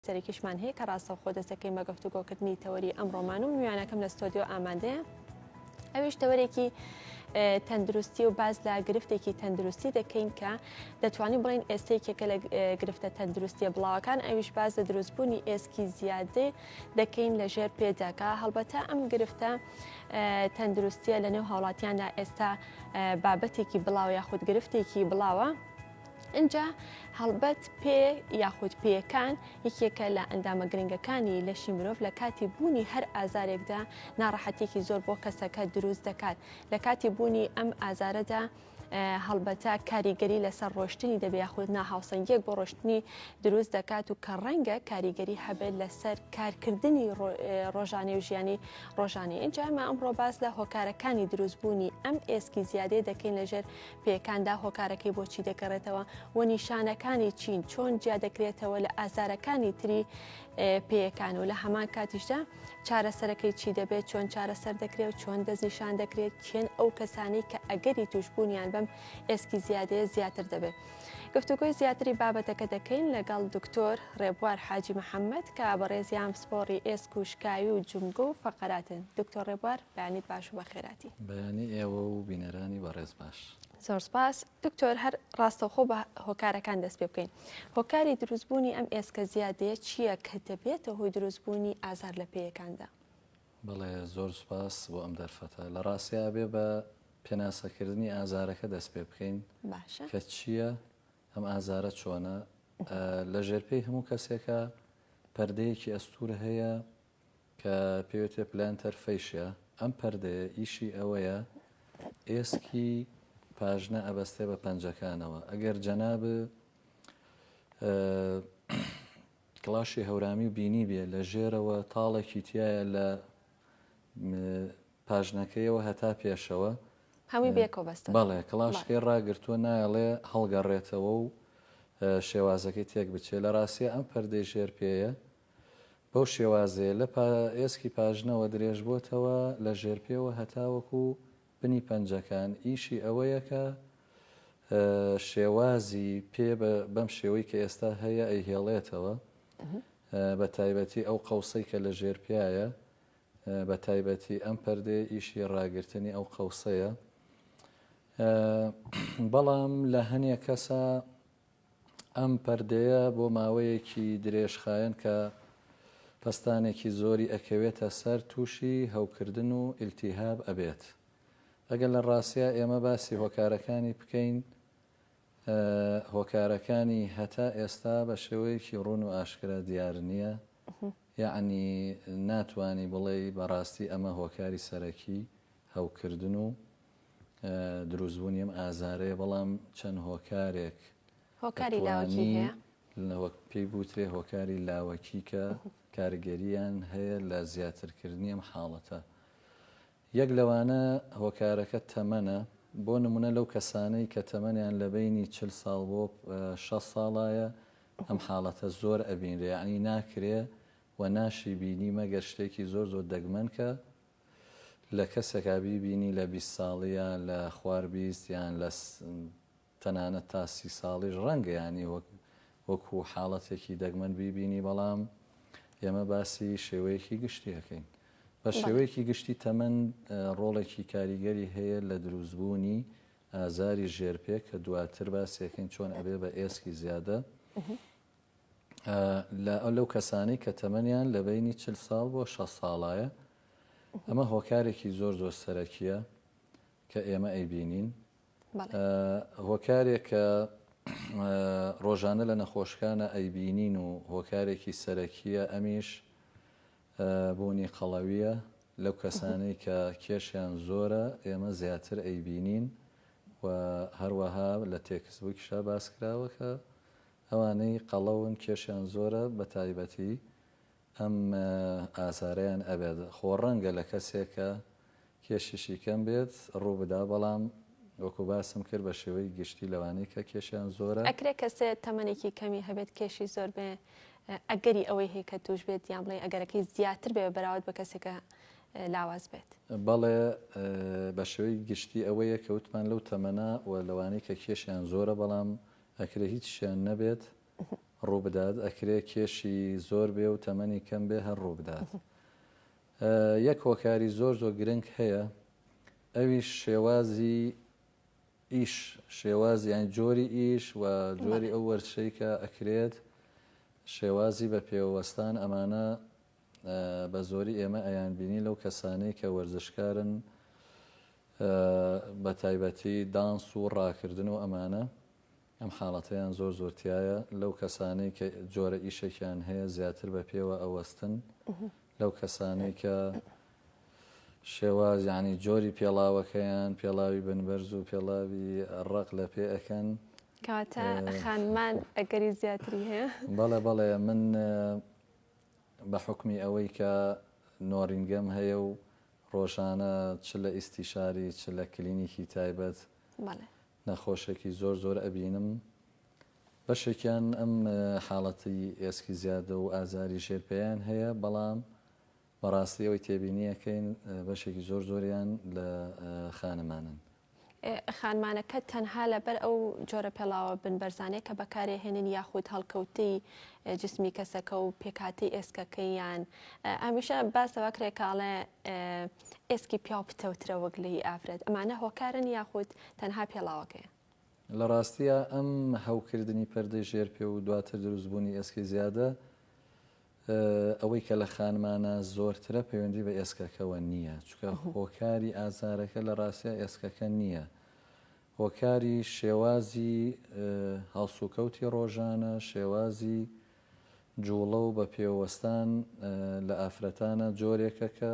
سەرێکیشمان هەیە کە ڕاستەوخۆ دەست دەکەین بە گفتوگۆکردنی تەوەری ئەمڕۆمان و میوانەکەم لە ستۆدیۆ ئامادەیە. ئەویش تەوەرێکی تەندروستی و باز لە گرفتێکی تەندروستی دەکەین کە دەتوانین بڵین ئێستێکێکە لە گرفتە تەندروستیە بڵاوەکان، ئەویش باز لە دروستبوونی ئێسکی زیادە دەکەین لەژێر پێداکە. هەڵبەتە ئەم گرفتە تەندروستیە لە نێو هاوڵاتیاندا ئێستا بابەتێکی بڵاو یاخود گرفتێکی بڵاوە. اینجا هەڵبەت پێ یاخود پێیەکان یەکێکە لە ئەندامە گرنگەکانی لەشی مرۆڤ لە کاتی بوونی هەر ئازارێکدا ناڕەحەتێکی زۆر بۆ کەسەکە دروست دەکات. لە کاتی بوونی ئەم ئازارەدا هەڵبەتە کاریگەری لەسەر ڕۆشتنی دەبێ یاخود ناهاوسەنگیەک بۆ ڕۆشتنی دروست دەکات و کە ڕەنگە کاریگەری هەبێت لەسەر کارکردنی ڕۆژانەی و ژیانی ڕۆژانەی. اینجا ئەمە ئەمڕۆ باس لە هۆکارەکانی دروستبوونی ئەم ئێسکی زیادەی دەکەین لەژێر پێکاندا هۆکارەکەی بۆچی دەگەڕێتەوە و نیشانەکانی چین چۆن جیا دەکرێتەوە لە ئازارەکانی تری پێیەکان و لە هەمان کاتیشدا چارەسەرەکەی چی دەبێت، چۆن چارەسەر دەکرێت و چۆن دەستنیشان دەکرێت، چێن ئەو کەسانی کە ئەگەری توشبوونیان بەم ئێسکی زیادەیە زیاتر دەبێت. گفتوگۆی زیاتری بابەتەکە دەکەین لەگەڵ دکتۆر ڕێبوار حاجی محەممەد کە بەڕێزیان سپۆڕی ئێسک و شکاوی و جومگە و فەقەراتن. دکتۆر ڕێبوار بەیانیت باش و بەخێراتی. بەیانی ئێوە و بینەرانی بەڕێز باش. زۆر سپاس. دکتۆر هەر ڕاستەوخۆ بە هۆکارەکان دەست پێ بکەین. هۆکاری دروستبوونی ئەم ئێسکە زیادەیە چییە کە دەبێتە هۆی دروستبوونی ئازار لە پێیەکاندا؟ بەڵێ زۆر سپاس بۆ ئەم دەرفەتە. لە ڕاستیا بێ بە پێناسەکردنی ئازارەکە دەست پێ بکەین باشە کە چییە ئەم ئازارە چۆنە. لە ژێرپەی هەموو کەسێکە پەردەیەکی ئەستورە هەیە کە پێوێتێ پلانتەر فەیشە. ئەم پەردەیە ئیشی ئەوەیە ئێسکی پاژنە ئەبەستێ بە پەنجەکانەوە. ئەگەر جەناب کڵاشی هەورامی و بینی بێ لە ژێرەوە تاڵێکی تایە لە پاژنەکەیەوە هەتا پێشەوە هەمووی بێکەوە بەستە. بەڵێ کڵاشکەی ڕاگرتووە نایڵێ هەڵگەڕێتەوە و شێوازەکەی تێک بچێت. لە ڕاستیە ئەم پەردەی ژێر پێیە بەو شێوازەیە لە ئێسکی پاژنەوە درێژ بۆتەوە لە ژێر پێوە هەتاوەکو بنی پەنجەکان. ئیشی ئەوەیە کە شێوازی پێ بەم شێوەی کە ئێستا هەیە ئەیهێڵێتەوە بە تایبەتی ئەو قەوسەی کە لە ژێر پیایە، بە تایبەتی ئەم پەردێ ئیشی ڕاگررتنی ئەو قەوسەیە. بەڵام لە هەنێک کەسە ئەم پەردەیە بۆ ماوەیەکی درێژخایەن کە پەستانێکی زۆری ئەکەوێتە سەر تووشی هەوکردن و ئیلتیهاب ئەبێت. ئەگەر لە ڕاستیە ئێمە باسی هۆکارەکانی بکەین، هۆکارەکانی هەتا ئێستا بە شێوەیەکی ڕوون و ئاشکرا دیار نییە. یعنی ناتوانی بڵێ بەڕاستی ئەمە هۆکاری سەرەکی هەوکردن و دروستبوونی ئەم ئازارەیە. بەڵام چەند هۆکارێک هۆکاری لاوەکی هەیە پێی بوترێ هۆکاری لاوەکی کە کارگەریان هەیە لە زیاترکردنی ئەم حاڵەتە. یەک لەوانە هۆکارەکە تەمەنە. بۆ نمونە لەو کەسانەی کە تەمەنیان لە بینی 40 ساڵ بۆ 6 ساڵایە ئەم حاڵەتە زۆر ئەبینرێ. یعنی ناکرێ و ناشی بینی مەگەر شتێکی زۆر زۆر دەگمەن کە لە کەسێکا بیبینی لە 20 ساڵیە لە خوار 20 یان لە تەنانەت تا 30 ساڵیش ڕەنگە ینی وەکو حاڵەتێکی دەگمەن بیبینی. بەڵام ئێمە باسی شێوەیەکی گشتی ئەەکەین. بە شێوەیەکی گشتی تەمەن ڕۆڵێکی کاریگەری هەیە لە دروستبوونی ئازاری ژێرپێک کە دواتر باسیەکەین چۆن ئەبێ بە ئێسکی زیادە لەو کەسانی کە تەمەنیان لە بینی 40 ساڵ بۆ 6 ساڵایە. ئەمە هۆکارێکی زۆر زۆر سەرەکیە کە ئێمە ئەیبینین. هۆکارێک کە ڕۆژانە لە نەخۆشخانە ئەیبینین و هۆکارێکی سەرەکیە. ئەمیش بوونی قەڵەویە لەو کەسانەی کە کێشیان زۆرە ئێمە زیاتر ئەیبینین و هەروەها لە تێکسبووکیشا باسکراوە کە ئەوانەی قەڵەون کێشیان زۆرە بە تایبەتی ئەم ئازارەیان ئەبێت. خۆ ڕەنگە لە کەسێکە کێشیشی کەم بێت ڕوو بدا، بەڵام وەکو باسم کرد بە شێوەی گشتی لەوانەی کە کێشیان زۆرە. ئەکرێ کەسێ تەمەنێکی کەمی هەبێت کێشی زۆر بێ ئەگەری ئەوەی هەیە کە توش بێت یان بڵێ ئەگەرەکەی زیاتر بێ بەراورد بە کەسێکە لاواز بێت. بەڵێ بە شێوەی گشتی ئەوەیە کەوتمان لەو تەمەنا و لەوانەی کە کێشیان زۆرە بەڵام ئەکرێ هیچ شیان نەبێت ڕوو بدات ئەکرێ کێشی زۆر بێ و تەمەنی کەم بێ هەر ڕوو بدات. یەک هۆکاری زۆر زۆر گرنگ هەیە، ئەویش شێوازی ئیش، شێوازی یان جۆری ئیش و جۆری ئەو وەرچەی کە ئەکرێت شێوازی بە پێوەستان ئەمانە بە زۆری ئێمە ئەیان بینی لەو کەسانەی کە وەرزشکارن بە تایبەتی دانس و ڕاکردن و ئەمانە ئەم حاڵەتەیان زۆر زۆرتیایە لەو کەسانەی کە جۆرە ئیشێکیان هەیە زیاتر بە پێوە ئەوەستن لەو کەسانەی کە شێواز یعنی جۆری پێڵاوەکەیان پێڵاوی بنبەرز و پێڵاوی ڕق لە پێ ئەەکەن. کاتە خانمان ئەگەری زیاتری هەیە؟ بەڵێ بەڵێ من بە حکمی ئەوەی کە نۆڕینگەم هەیە و ڕۆژانە چ لە ئیستیشاری چ لە کلینیکی تایبەت نەخۆشێکی زۆر زۆر ئەبینم. بەشێکیان ئەم حاڵەتی ئێسکی زیادە و ئازاری ژێرپێیان هەیە، بەڵام بەڕاستی ئەوەی تێبینیەکەین بەشێکی زۆر زۆریان لە خانمانن. خانمانەکە تەنها لەبەر ئەو جۆرە پێڵاوە بنبەرزانەیە کە بەکارێهێنن یاخود هەڵکەوتەی جسمی کەسەکە و پێکاتی ئێسکەکەیان ئەمیشە باسەوە کرێکاڵێ ئێسکی پیا و پتەوترە وەک لەی ئافرەت، ئەمانە هۆکارن یاخود تەنها پێڵاوەکەیە؟ لە ڕاستیە ئەم هەوکردنی پەردەی ژێرپێ و دواتر دروستبوونی ئێسکی زیادە ئەوەی کە لە خانمانە زۆرترە پەیوەندی بە ئێسکەکەەوە نییە، چکە هۆکاری ئازارەکە لە ڕاستیە ئێسکەکە نییە، هۆکاری شێوازی هەڵسوکەوتی ڕۆژانە، شێوازی جوڵە و بە پێوەستان لە ئافرەتانە جۆرێکە کە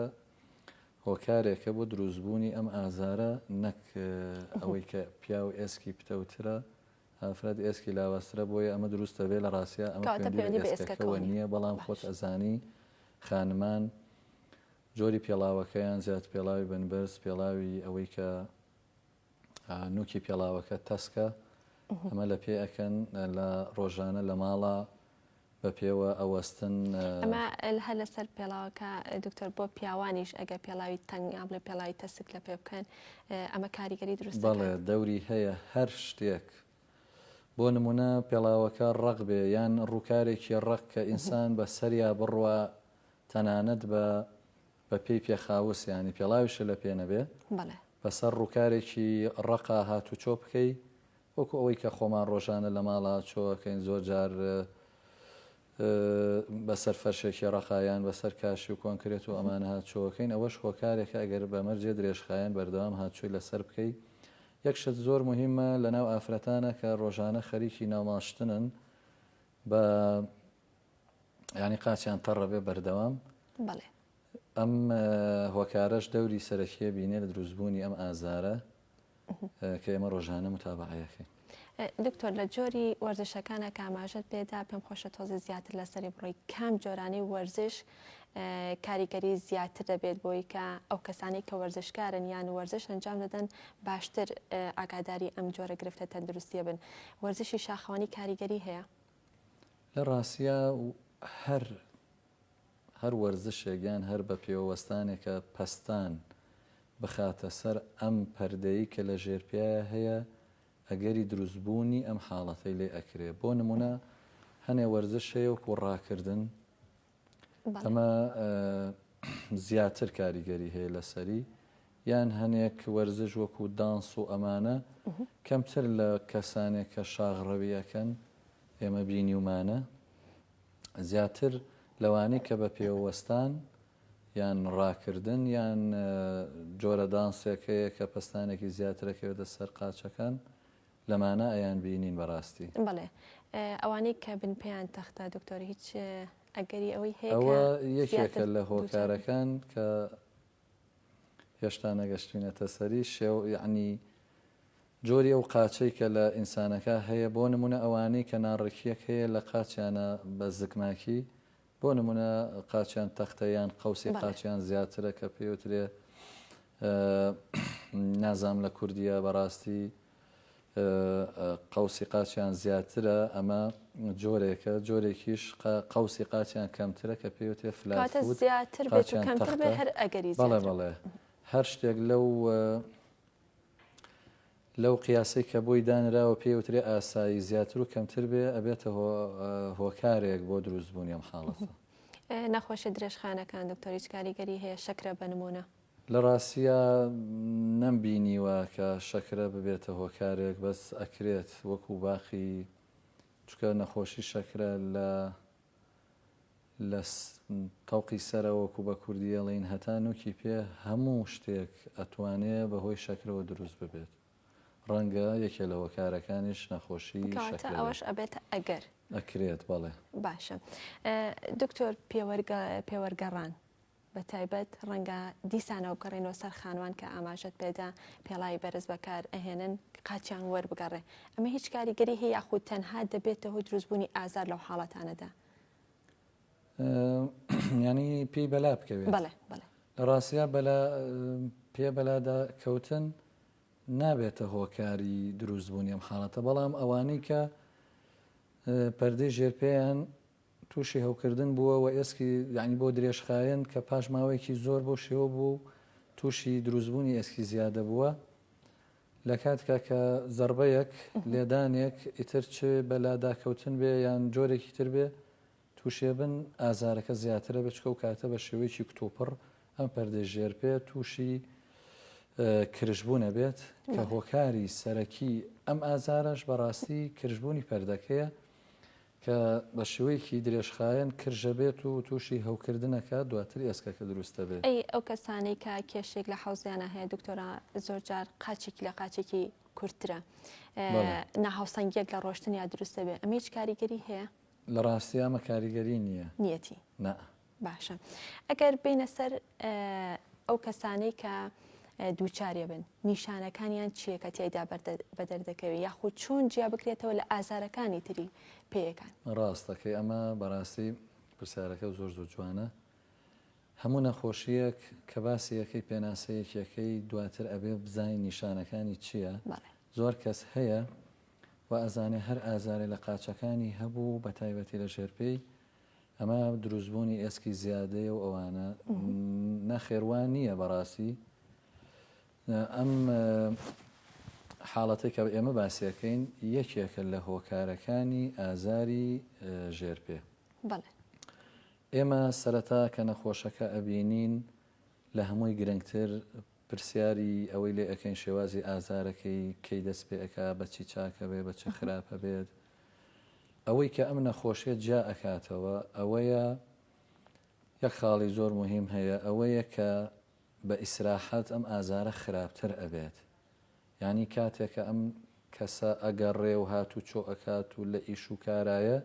هۆکارێکە بۆ دروستبوونی ئەم ئازارە، نەک ئەوەی کە پیا و ئێسکی پتەوترە ئافرەت ئێسکی لاوەسترە بۆیە ئەمە دروستە بێ لە ڕاستیە ئەمە ئێسکەکەەوە نییە. بەڵام خۆت ئەزانی خانمان جۆری پێڵاوەکەیان زیات پێڵاوی بنبەرز، پێڵاوی ئەوەی کە نوکی پێڵاوەکە تەسکە، ئەمە لە پێ ئەەکەن لە ڕۆژانە لە ماڵە بە پێوە ئەوەستن. ئەمە هەر لەسەر پێڵاوەکە دکتۆر بۆ پیاوانیش ئەگە پێڵاوی تەنگام لە پێڵاوی تەسک لە پێ بکەن ئەمە کاریگەری دروست؟ بەڵێ دەوری هەیە هەر شتێک. بۆ نمونە پێڵاوەکە ڕق بێ یان ڕووکارێکی ڕق کە ئینسان بە سەریا بڕوە تەنانەت بە پێی پێخاوس ینی پێڵاویشە لە پێ نەبێ بەسەر ڕووکارێکی ڕقا هاتو چۆ بکەی وەکو ئەوەی کە خۆمان ڕۆژانە لە ماڵا چۆکەین زۆر جار بەسەر فەرشێکی ڕقایان بەسەر کاشی و کۆنکرێت و ئەمانە هاتچۆکەین، ئەوەش هۆکارێکە ئەگەر بەمەرجێ درێژخایەن بەردەوام هاتچووی لەسەر بکەی. یەکشت زۆر مهمە لە ناو ئافرەتانە کە ڕۆژانە خەریکی ناوماشتنن بە ینی قاچیان تەڕەبێ بەردەوام، ئەم هۆکارەش دەوری سەرەکیە بینێ لە دروستبوونی ئەم ئازارە کە ئێمە ڕۆژانە متابعەکەین. دکتۆر لە جۆری وەرزشەکانە کە ئاماژەت پێدا پێم خۆشە تۆزی زیاتر لەسەری بڕۆی کام جۆرانەی وەرزش کاریگەری زیاتر دەبێت بۆی کە ئەو کەسانی کە وەرزشکارن یان وەرزش ئەنجام دەدەن باشتر ئاگاداری ئەم جۆرە گرفتە تەندروستیە بن. وەرزشی شاخەوانی کاریگەری هەیە؟ لە ڕاستیە هەر وەرزشێکیان هەر بە پێوەستانێکە پەستان بخاتە سەر ئەم پەردەیی کە لە ژێرپیایە هەیە ئەگەری دروستبوونی ئەم حاڵەتەی لێ ئەکرێ. بۆ نمونە هەنێ وەرزش هەیە وەکو ڕاکردن، ئەمە زیاتر کاریگەری هەیە لەسەری، یان هەنێک وەرزش وەکو دانس و ئەمانە کەمتر لە کەسانێک کە شاغڕەویەکەن ئێمە بینیومانە، زیاتر لەوانەی کە بە پێوەستان یان ڕاکردن یان جۆرە دانسێکەیە کە پستانێکی زیاترەکەوێتە سەر قاچەکان لەمانە ئەیان بینین بەڕاستی. بڵێ ئەوانەی کە بن پێیان تەختە دکتۆر هیچ ئەگەری ئەوەی هەیە ئەوە یەکێکە لە هۆکارەکان کە هێشتا نەگەشتوینەتە سەری شێو یعنی جۆری ئەو قاچەی کە لە ئینسانەکە هەیە. بۆ نمونە ئەوانەی کە ناڕێکیەک هەیە لە قاچیانە بە زگماکی، بۆ نمونە قاچیان تەختەیان قەوسی قاچیان زیاترە کە پێوترێ نازام لە کوردیە بەڕاستی قەوسی قاچیان زیاترە، ئەمە جۆرێکە، جۆرێکیش قەوسی قاچیان کەمترە کە پێوتێ فلاتفود زیاتر بێت و کەمتر بێ هەر ئەگەری بەڵێ بەڵێ هەر شتێک لەو قیاسی کە بۆی دانراوە پێوترێ ئاسایی زیاتر و کەمتر بێ ئەبێتە هۆکارێک بۆ دروستبوونی ئەم حاڵەتە. نەخۆشی درێژخانەکان دکتۆر هیچ کاریگەری هەیە شەکرە بنمونە؟ لە ڕاستیە نەمبینیوە کە شەکرە ببێتە هۆکارێک بەس ئەکرێت وەکو باخی چکە نەخۆشی شەکرە لە تەوقی سەرەوەکو بە کوردیەڵین هەتا نوکی پێ هەموو شتێک ئەتوانێت بەهۆی شەکرەوە دروست ببێت. ڕەنگە یەکێ لە هۆکارەکانیش نەخۆشی شەکرە ئەوەش ئەبێت ئەگەر ئەکرێت. بەڵێ باشە. دکتۆر پێوەرگەڕان بە تایبەت ڕەنگە دیسانەوە بگەڕێنەوە سەر خانوان کە ئاماژەت پێدا پێڵای بەرز بەکار ئەهێنن قاچیان وەربگەڕێ. ئەمە هیچ کاریگەری هەیە یاخود تەنها دەبێتە هۆی دروستبوونی ئازار لەو حاڵەتانەدا؟ ینی پێی بەلا بکەوێت. بەڵێ بەڵێ لە ڕاستیا پێ بەلادا کەوتن نابێتە هۆکاری دروستبوونی ئەم حاڵەتە، بەڵام ئەوانەی کە پەردەی ژێرپێیان تووشی هەوکردن بووە و ئێسکی یعنی بۆ درێژخایەن کە پاش ماوەیەکی زۆر بۆ شێوە بوو تووشی دروستبوونی ئێسکی زیادە بووە لە کاتکە کە زەربەیەک لێدانێک ئیتر چ بەلاداکەوتن بێ یان جۆرێکی تر بێ تووشێ بن ئازارەکە زیاترە بچکە و کاتە بە شێوەیەکی کتۆپڕ ئەم پەردەی ژێرپێ تووشی کرژبوونە بێت کە هۆکاری سەرەکی ئەم ئازارش بەڕاستی کرژبوونی پەردەکەیە کە بە شێوەیەکی درێژخایەن کرژە بێت و تووشی هەوکردنەکە دواتر ئێسکەکە دروستە بێت. ئەو کەسانەی کە کێشێک لە حوزیانە هەیە دکتۆرا زۆرجار قاچێکی لە قاچێکی کورتترە ناهاوسەنگیەک لە ڕۆشتن یا دروستە بێت ئەمە هیچ کاریگەری هەیە؟ لە ڕاستی ئەمە کاریگەری نییە. نیەتی؟ نا. باشە. ئەگەر بینە سەر ئەو کەسانەی کە دووچارێ بن نیشانەکانیان چیە کە تێیدا بەدەردەکەوێت یاخود چۆن جیا بکرێتەوە لە ئازارەکانی تری پێیەکان؟ ڕاستەکەی ئەمە بەڕاستی پرسیارەکە زۆر جوانە. هەموو نەخۆشیەک کە باسی یەکەی پێناسەیەکیەکەی دواتر ئەبێ بزانین نیشانەکانی چییە. زۆر کەس هەیە و ئەزانێ هەر ئازارێ لە قاچەکانی هەبوو بە تایبەتی لە ژێرپێی ئەمە دروستبوونی ئێسکی زیادەیە و ئەوانە نەخێوان نییە بەڕاستی. ئەم حاڵەتی کە ئێمە باسیەکەین یەکێکە لە هۆکارەکانی ئازاری ژێرپێ. ئێمە سەرەتا کە نەخۆشەکە ئەبینین لە هەمووی گرنگتر پرسیاری ئەوەی لێ ئەەکەین شێوازی ئازارەکەی کەی دەست پێ ئەکا بەچی چاکە بێ بە چه خراپە بێت. ئەوەی کە ئەم نەخۆشیە جا ئەکاتەوە ئەوەیە یەک خاڵی زۆر مهم هەیە ئەوەیە کە بە ئیسراحەت ئەم ئازارە خراپتر ئەبێت. یعنی کاتێکە ئەم کەسە ئەگەڕێ و هاتوو چۆ ئەکات و لە ئیش و کارایە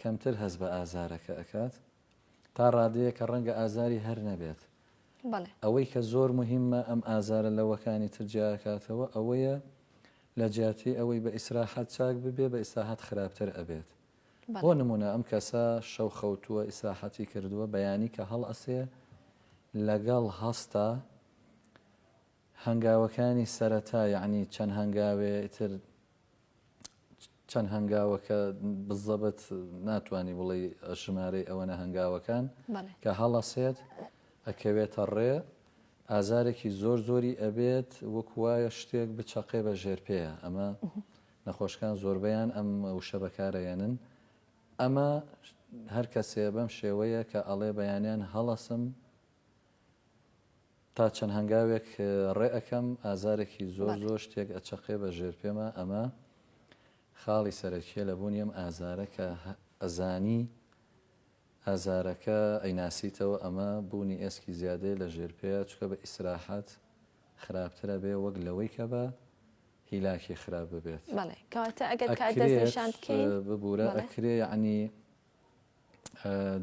کەمتر هەست بە ئازارەکە ئەکات تا ڕادەیە کە ڕەنگە ئازاری هەر نەبێت. ئەوەی کە زۆر مهمە ئەم ئازارە لەوەکانی ترجیاکاتەوە ئەوەیە لە جیاتی ئەوەی بە ئیسراحەت چاک ببێ بە ئیسراحەت خراپتر ئەبێت. بۆ نمونە ئەم کەسە شەو خەوتووە ئیسراحەتی کردووە بەیانی کە هەڵ ئەسێ لەگەڵ هەستا هەنگاوەکانی سەرەتا یعنی چەند هەنگاوێ تر چەند هەنگاوەکە بزەبت ناتوانانی بڵێ ژمارەی ئەوەنە هەنگاوەکان کە هەڵەسێت ئەکەوێتە ڕێ ئازارێکی زۆر زۆری ئەبێت وەکوایە شتێک بچەقێ بە ژێرپەیە. ئەمە نەخۆشەکان زۆربیان ئەم وشە بەکارەیەنن. ئەمە هەر کەسێ بەم شێوەیە کە ئەڵێ بەیانیان هەڵەسم تا چەند هەنگاوێک ڕێ ئەەکەم ئازارێکی زۆر شتێک ئەچەقێ بە ژێرپێمە. ئەمە خاڵی سەرەکیە لە بوونی ئەم ئازارە کە ئەزانی ئازارەکە ئەیناسیتەوە ئەمە بوونی ئێسکی زیادەیە لە ژێرپەیە چکە بە ئیسراحەت خراپترە بێ وەک لەوەی کە بە هیلاکی خراپ ببێت. ببوورە ئەکرێ یعنی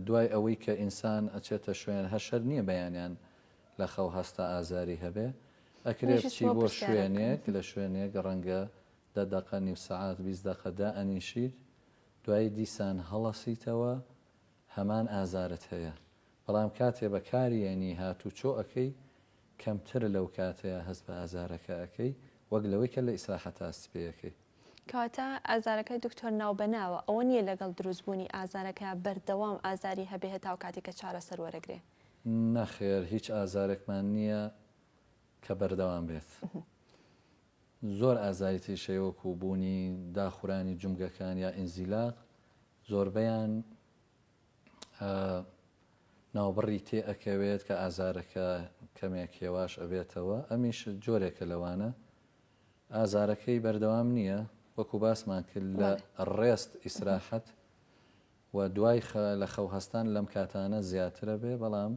دوای ئەوەی کە ئینسان ئەچێتە شوێن هەشەر نییە بەیانیان لە خەو هەستا ئازاری هەبێ ئەکرێ بچی بۆ شوێنێک لە شوێنێک ڕەنگە 10 دقە نیم سەعات 20 دقەدا ئەنیشید دوای دیسان هەڵەسیتەوە هەمان ئازارت هەیە. بەڵام کاتێ بە کاریێنی هاتوو چۆ ئەەکەی کەمتر لەو کاتەیە هەست بە ئازارەکە ئەەکەی وەک لەوەی کە لە ئیسراحەت ئاستی پێەکەی. کاتە ئازارەکەی دکتۆر ناوبەناوە ئەوە نییە لەگەڵ دروستبوونی ئازارەکە بەردەوام ئازاری هەبێ هەتاو کاتێککە چارەسەر وەرەگرێ؟ نەخێر هیچ ئازارێکمان نییە کە بەردەوام بێت. زۆر ئازایەتی شێوەکو بوونی داخورانی جومگەکان یا ئینزیلاق زۆربەیان ناوبڕی تێ ئەکەوێت کە ئازارەکە کەمێک هێواش ئەبێتەوە. ئەمیش جۆرێکە لەوانە ئازارەکەی بەردەوام نییە، وەکو باسمان کرد لە ڕێست ئیسراحەت و دوای لە خەو هەستان لەم کاتانە زیاترە بێ، بەڵام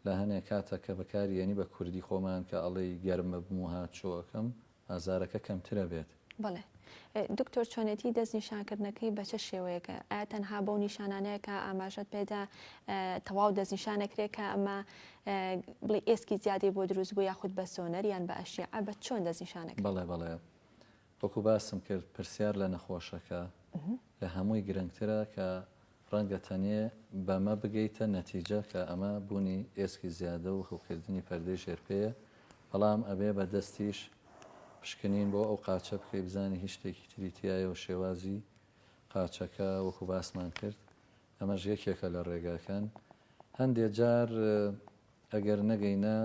لە هەنێک کاتە کە بەکارێنی بە کوردی خۆمان کە ئەڵەی گەرمە بمو هاتچۆەکەم ئازارەکە کەمترە بێت. بڵێ دکتۆر چۆنێتی دەست نیشانکردنەکەی بە چه شێوەیەکە؟ ئایا تەنها بەو نیشانانەیەکە ئاماژەت پێدا تەواو دەست نیشانەکرێکە ئەمە بڵێ ئێسکی زیادی بۆ دروست بوو یاخود بە سۆنەر یان بە ئەشیعە بە چۆن دەست نیشانەکە؟ بەڵێ وەکو باسم کرد پرسیار لە نەخۆشەکە لە هەمووی گرنگترە کە ڕەنگە تەنێ بەمە بگەیتە نەتیجە کە ئەمە بوونی ئێسکی زیادە و هەوکردنی پەردەی ژێرپەیە، بەڵام ئەبێ بە دەستیش پشکنین بۆ ئەو قاچە بکەی بزانانی هیچ شتێکی تریتیایە و شێوازی قاچەکە وەکو باسمان کرد. ئەمەش یەکێکە لە ڕێگاکان. هەندێک جار ئەگەر نەگەینە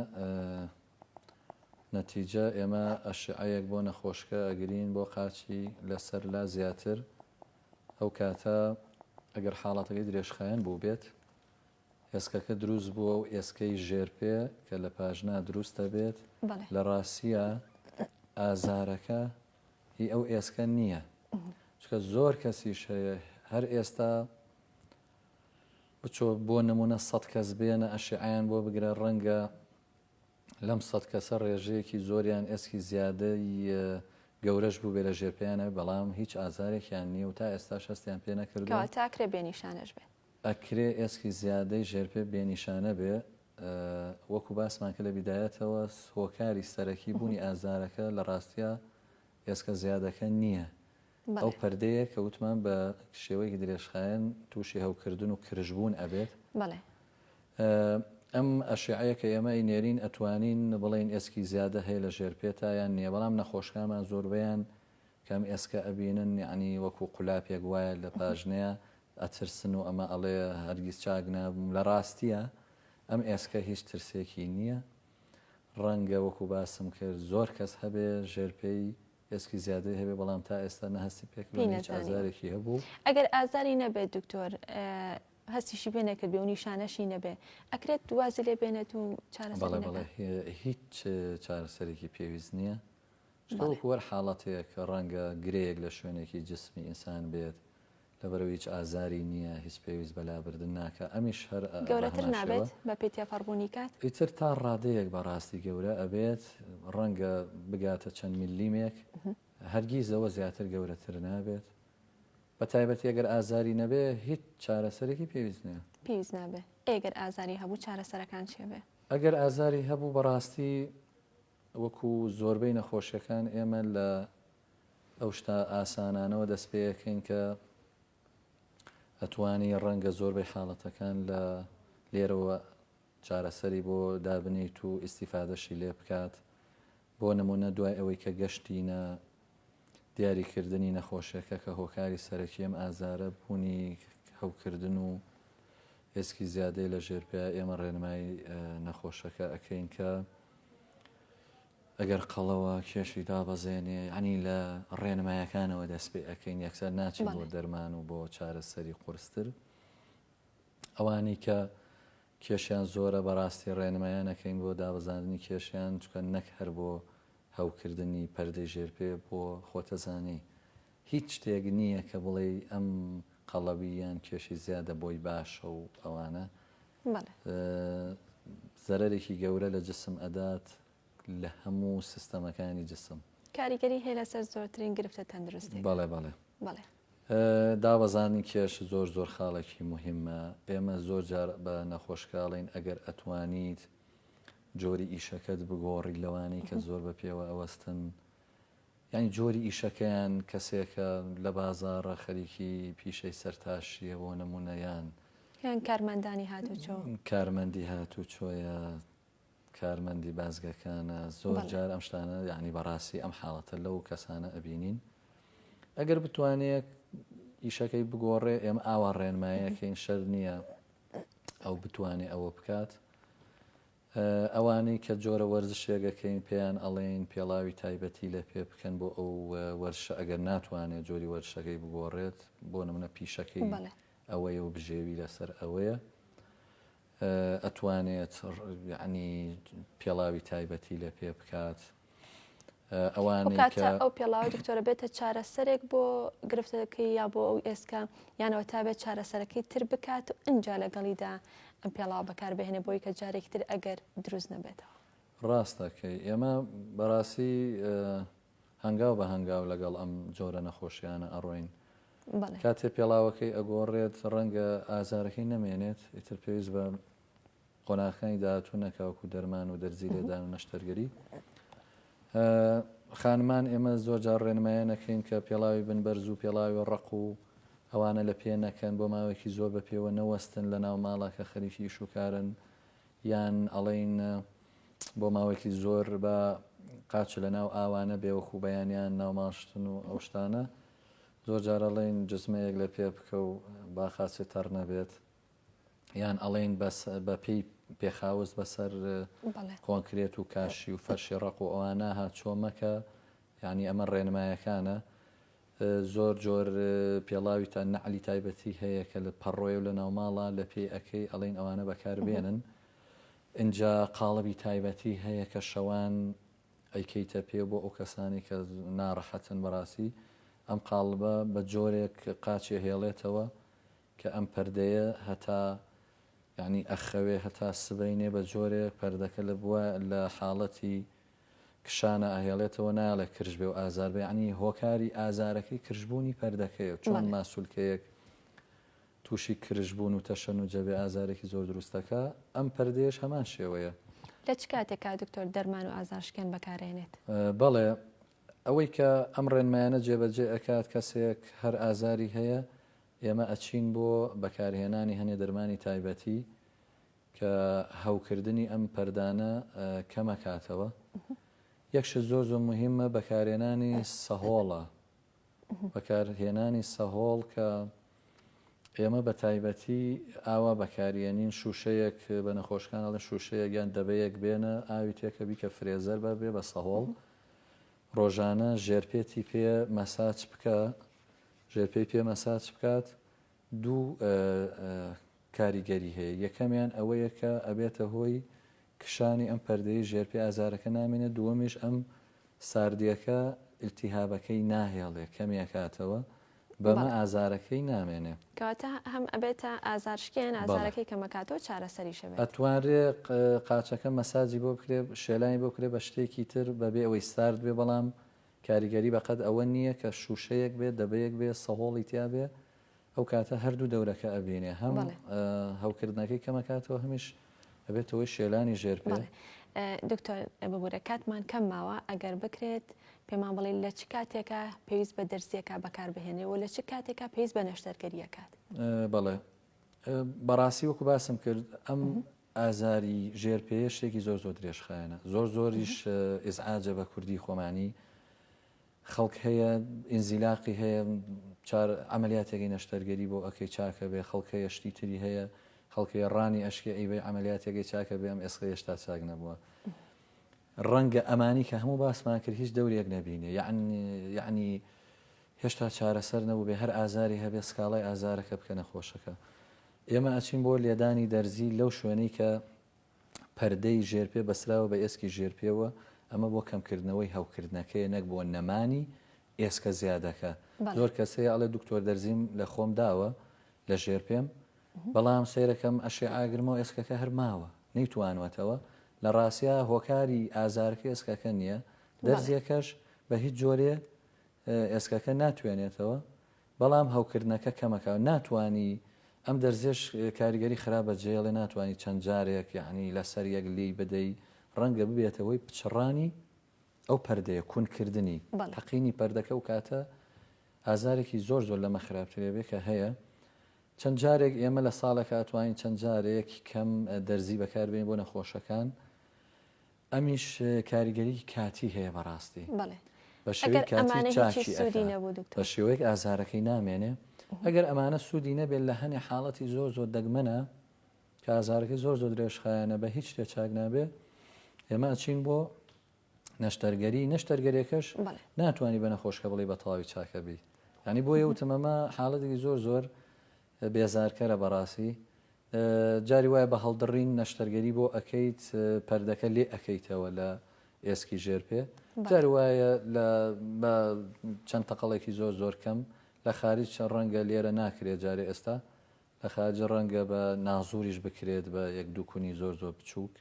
نەتیجە ئێمە ئەشعەیەک بۆ نەخۆشکە ئەگرین بۆ قاچی لەسەر لا زیاتر. ئەو کاتە ئەگەر حاڵەتەکەی درێژخایەن بوو بێت ئێسکەکە دروست بووە و ئێسکەی ژێرپێ کە لە پاژنا دروستە بێت لە ڕاستیە ئازارەکە هی ئەو ئێسکە نییە، چکە زۆر کەسیش هەیە هەر ئێستا بچۆ بۆ نمونە 100 کەس بێنە ئەشعیان بۆ بگرە ڕەنگە لەم 100 کەسە ڕێژەیەکی زۆریان ئێسکی زیادەی گەورەش بوو بێ لە ژێرپیانە، بەڵام هیچ ئازارێکیان نییە و تا ئێستا شەستیان پێ نەکردووە. تاکرێ بێنیشانەش بێت، ئەکرێ ئێسکی زیادەی ژێرپێ بێنیشانە بێ. وەکو باسمان کە لە بیدایەتەوە هۆکاری سەرەکی بوونی ئازارەکە لە ڕاستیە ئێسکە زیادەکە نییە. ئەو پەردەیە کە وتمان بە شێوەیەکی درێژخایەن تووشی هەوکردن و کرژبوون ئەبێت. ئەم ئەشعەیە کە ئێمە نێرین ئەتوانین بڵێن ئێسکی زیادە هەیە لە ژێرپێتە یان نییە، بەڵام نەخۆشکامان زۆربەیان کەم ئێسکە ئەبینن، یعنی وەکو قولاپێک وایە لە پاژنەیە ئەترسن و ئەمە ئەڵێ هەرگیز چاک نابووم. لە ڕاستیە ئەم ئێسکە هیچ ترسێکی نییە. ڕەنگە وەکو باسم کرد زۆر کەس هەبێ ژێرپێی ئێسکی زیادەی هەبێ، بەڵام تا ئێستا نەهستی پێکردن هیچ ئازارێکی هەبوو. ئەگەر ئازاری نەبێت دکتۆر هەستیشی بێ نەکرد بێ و نیشانەشی نەبێ ئەکرێت دوازی لێ بێنێت و چارەسەر هیچ چارەسەرێکی پێویست نییە. وەر حاڵەتەیە کە ڕەنگە گرەیەک لە شوێنێکی جسمی ئینسان بێت لەبەرەوە هیچ ئازاری نییە، هیچ پێویست بەلابردن ناکە. ئەمیش هەر گەورەتر نابێت بە پێی تێپەڕبوونی کات ئیتر تا ڕادەیەک بەڕاستی گەورە ئەبێت، ڕەنگە بگاتە چەند میلیمێک، هەرگیزەوە زیاتر گەورەتر نابێت. بە تایبەتی ئەگەر ئازاری نەبێ هیچ چارەسەرێکی پێویست نییە. پێویست نابێ. ئەگەر ئازاری هەبوو چارەسەرەکان چێ بێ؟ ئەگەر ئازاری هەبوو بەڕاستی وەکو زۆربەی نەخۆشیەکان ئێمە لە ئەو شتا ئاسانانەوە دەست پێەکەین کە ئەتوانی ڕەنگە زۆربەی حاڵەتەکان لە لێرەوە چارەسەری بۆ دابنیت و ئیسیفادەشی لێ بکات. بۆ نمونە دوای ئەوەی کە گەشتینە دیاریکردنی نەخۆشیەکە کە هۆکاری سەرەکی ئەم ئازارە بوونی هەوکردن و ئێسکی زیادەی لە ژێرپێ ئێمە ڕێنمایی نەخۆشەکە ئەەکەین کە ئەگەر قەڵەوە کێشی دابەزێنێ، ینی لە ڕێنمایەکانەوە دەست پێ ئەەکەین، یەکسەر ناچین بۆ دەرمان و بۆ چارەسەری قورستر. ئەوانی کە کێشیان زۆرە بەڕاستی ڕێنمایانەکەین بۆ دابەزاندنی کێشیان، چکە نەک هەر بۆ هەوکردنی پەردەی ژێرپێ بۆ خۆتەزانی هیچ شتێک نییە کە بڵێ ئەم قەڵەوییان کێشی زیادە بۆی باشە و ئەوانە زەرەرێکی گەورە لە جسم ئەدات لە هەموو سیستەمەکانی جسم. کاریگەری هەیە لەسەر زۆرترین گرفتە تەندروستی. بەڵێ دابەزانی کێش زۆر خاڵێکی مهمە. ئێمە زۆر جار بە نەخۆشکاڵین ئەگەر ئەتوانیت جۆری ئیشەکەت بگۆڕی لەوانەی کە زۆر بە پێوە ئەوەستن، یعنی جۆری ئیشەکەیان کەسێکە لە بازاڕە خەریکی پیشەی سەرتاشیە بۆ نمونەیان کارمەندانی هاتوچۆ، کارمەندی هاتوچۆیە، کارمەندی بازگەکانە، زۆر جار ئەم شتانە یعنی بەڕاستی ئەم حاڵەتە لەو کەسانە ئەبینین. ئەگەر بتوانێت ئیشەکەی بگۆڕێ ئێمە ئاوا ڕێنمایەکەین شەر نییە ئەو بتوانێت ئەوە بکات. ئەوانەی کە جۆرە وەرزشێگەکەین پێیان ئەڵێن پێڵاوی تایبەتی لە پێ بکەن بۆ ئەو وەرشە ئەگەر ناتوانێت جۆری وەرشەکەی بگۆڕێت بۆ نمونە پیشەکەی ئەوەیە و بژێوی لەسەر ئەوەیە ئەتوانێت ینی پێڵاوی تایبەتی لە پێ بکات ئەوانەی ئەو پێڵاوی دکتۆرە بێتە چارەسەرێک بۆ گرفتەکەی یا بۆ ئەو ئێسکا یانەوە تا بێت چارەسەرەکەی تر بکات و ئەجا لەگەڵیدا ئەم پێڵاو بەکاربهێنێ بۆی کە جارێکی تر ئەگەر دروست نەبێتەوە. ڕاستەکەی ئێمە بەڕاستی هەنگاو بە هەنگاو لەگەڵ ئەم جۆرە نەخۆشیانە ئەڕۆین کاتێ پێڵاوەکەی ئەگۆڕێت ڕەنگە ئازارەکەی نەمێنێت ئیتر پێویست بە قۆناغەکانی داهاتوو نەکاوکو دەرمان و دەرزی لێدان و نەشتەرگەری خانمان ئێمە زۆر جار ڕێنمایانەکەین کە پێڵاوی بنبەرز و پێڵاوی ڕق و ئەوانە لە پێ نەکەن بۆ ماوەیەکی زۆر بە پێوە نەوەستن لە ناو ماڵە کە خەریکی شوکارن یان ئەڵێن بۆ ماوەیەکی زۆر بە قاچ لە ناو ئاوانە بێوەکو بەیانیان ناوماشتن و ئەو شتانە زۆر جارەڵێن جزمەیەک لە پێ بکە و با خاچێت تەڕ نەبێت یان ئەڵێن بە پێی پێخاوز بەسەر کۆنکرێت و کاشی و فەرشی ڕق و ئەوانە هاتچۆمەکە یعنی ئەمە ڕێنمایەکانە زۆر جۆر پێڵاوی تا نەعلی تایبەتی هەیە کە لە پەڕۆی و لە ناوماڵە لە پێی ئەەکەی ئەڵێن ئەوانە بەکاربێنن اینجا قاڵبی تایبەتی هەیە کە شەوان ئەیکەیتە پێ بۆ ئەو کەسانی کە ناڕەحەتن بەڕاستی ئەم قاڵبە بە جۆرێک قاچێ هێڵێتەوە کە ئەم پەردەیە هەتا یعنی ئەخەوێ هەتا سبەینێ بە جۆرێک پەردەکە لە بووە لە حاڵەتی کشانە ئاهێڵێتەوە ناڵێ کرژ بێ و ئازار بێ عنی هۆکاری ئازارەکەی کرژبوونی پەردەکەی چۆن ماسوولکەیەک تووشی کرژبوون و تەشەن و جەبێ ئازارێکی زۆر دروستەکە ئەم پەردەیەش هەمان شێوەیە. لە چ کاتێکا دکتۆر دەرمان و ئازارشکێن بەکارێنێت؟ بەڵێ ئەوەی کە ئەم ڕێنمایانە جێبەجێ ئەکات کەسێک هەر ئازاری هەیە ئێمە ئەچین بۆ بەکارهێنانی هەنێ دەرمانی تایبەتی کە هەوکردنی ئەم پەردانە کەمەکاتەوە. یەکشت زۆر زۆر مهمە بەکارهێنانی سەهۆڵە بەکارهێنانی سەهۆڵ کە ئێمە بە تایبەتی ئاوا بەکارێنین شوشەیەک بە نەخۆشکانڵە شوشەیە گیان دەبەیەک بێنە ئاوی تێکە بیکە فرێزەر بە بێ بە سەهۆڵ ڕۆژانە ژێرپێتی پێ مەساج بکە ژێرپێی پێ مەساج بکات دوو کاریگەری هەیە یەکەمیان ئەوەیە کە ئەبێتە هۆی کشانی ئەم پەردەی ژێرپێ ئازارەکە نامێنێت دووەمیش ئەم ساردیەکە ئیلتیهابەکەی ناهێڵێ کەمیەکاتەوە بەمە ئازارەکەی نامێنێ کەواتە هەم ئەبێتە ئازارشکێن ئازارەکەی کەمەکاتەوە چارەسەری شەوێت ئەتوانرێ قاچەکە مەساجی بۆ بکرێ شێلانی بۆ بکرێ بە شتێکی تر بەبێ ئەوەی سارد بێ بەڵام کاریگەری بەقەت ئەوە نییە کە شوشەیەک بێت دەبەیەک بێ سەهۆڵی تیا بێ ئەو کاتە هەردوو دەورەکە ئەبینێ هەم هەوکردنەکەی کەمەکاتەوە هەمیش ئەبێتەوەی شێلانی ژێر پێ. دکتۆر ببوورە کاتمان کەم ماوە ئەگەر بکرێت پێمان بڵێ لە چ کاتێکە پێویست بە دەرزیەکە بەکاربهێنێەوە لە چ کاتێکە پێویست بە نەشتەرگەریەکات؟ بەڵێ بەڕاستی وەکو باسم کرد ئەم ئازاری ژێرپێ شتێکی زۆر زۆر درێژخایەنە زۆر زۆریش ئیزعاجە بە کوردی خۆمانی خەڵک هەیە ئینزیلاقی هەیە ئەمەلیاتێکی نەشتەرگەری بۆ ئەکەی چاکە بێ خەڵکەیە شتی تری هەیە خەڵکی ڕانی ئەشکی ئەیبێ ئەمەلیاتێکی چاکە بێ ئەم ئێستا هێشتا چاک نەبووە ڕەنگە ئەمانی کە هەموو باسمان کرد هیچ دەورێک نەبینێ یعنی هێشتا چارەسەر نەبوو بێ هەر ئازاری هەبێ سکاڵای ئازارەکە بکە نەخۆشەکە ئێمە ئەچین بۆ لێدانی دەرزی لەو شوێنەی کە پەردەی ژێرپێ بەسراوە بە ئێسکی ژێرپێوە ئەمە بۆ کەمکردنەوەی هەوکردنەکەی نەک بۆ نەمانی ئێسکە زیادەکە زۆر کەسەیە ئەڵێ دکتۆر دەرزیم لە خۆم داوە لە ژێرپێم بەڵام سیرەکەم ئەشێ ئاگرمەوە ئێسکەکە هەرماوە نەیتوانوەتەوە لە ڕاستیا هۆکاری ئازارکە ئێسکەکە نییە دەرزیەکەش بە هیچ جۆرێ ئێسکەکە ناتوێنێتەوە بەڵام هەوکردنەکە کەمەکە ناتوانی ئەم دەرزێش کاریگەری خراپە جێڵێ ناتوانانی چەند جارێک یعنی لەسەر یەک لی بدەی ڕەنگە ببێتەوەی پچڕانی ئەو پەردەیە کونکردنی تەقینی پەردەکە و کاتە ئازارێکی زۆر زۆر لەمە خراپترێ بێ کە هەیە چەند جارێک ئێمە لە ساڵێک هاتوانین چەند جارێک کەم دەرزی بەکاربێن بۆ نەخۆشەکان ئەمیش کاریگەری کاتی هەیە بەڕاستی بە شێوەی کاتی چاکی بە شێوەیەک ئازارەکەی نامێنێ ئەگەر ئەمانە سوودی نەبێت لە هەنێ حاڵەتی زۆر زۆر دەگمەنە کە ئازارەکەی زۆر زۆر درێژخایەنە بە هیچ شتێ چاک نابێ ئێمە ئەچین بۆ نەشتەرگەریەکەش ناتوانانی بە نەخۆشکە بڵێ بە تەواوی چاکە بی ینی بۆ یەوتمەمە حاڵەتێکی زۆر زۆر بێزارکەرە بەڕاستی جاری وایە بە هەڵدڕین نەشتەرگەری بۆ ئەەکەیت پەردەکە لێ ئەەکەیتەوە لە ئێسکی ژێر پێ جاری وایە بە چەند تەقەڵێکی زۆر زۆر کەم لە خارج ڕەنگە لێرە ناکرێت جارێ ئێستا لە خارج ڕەنگە بە نازوریش بکرێت بە یەک دووکونی زۆر زۆر بچووک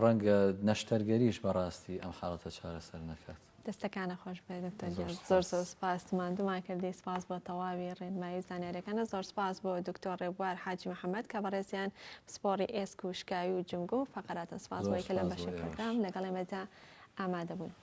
ڕەنگە نەشتەرگەریش بەڕاستی ئەم حاڵەتە چارەسەر نەکات. دەستەکانە خۆش بێت دکتۆر گیان زۆر زۆر سپاس ماندوومان کردی سپاس بۆ تەواوی ڕێنمایی زانیاریەکانە زۆر سپاس بۆ دکتۆر ڕێبوار حاجی محەممەد کە بەڕێزیان پسپۆڕی ئێسک و شکاوی و جنگو فقراتە سپاس بۆی کە لەم بەشی پرۆگرام لەگەڵ ئێمەدا ئامادە بوون.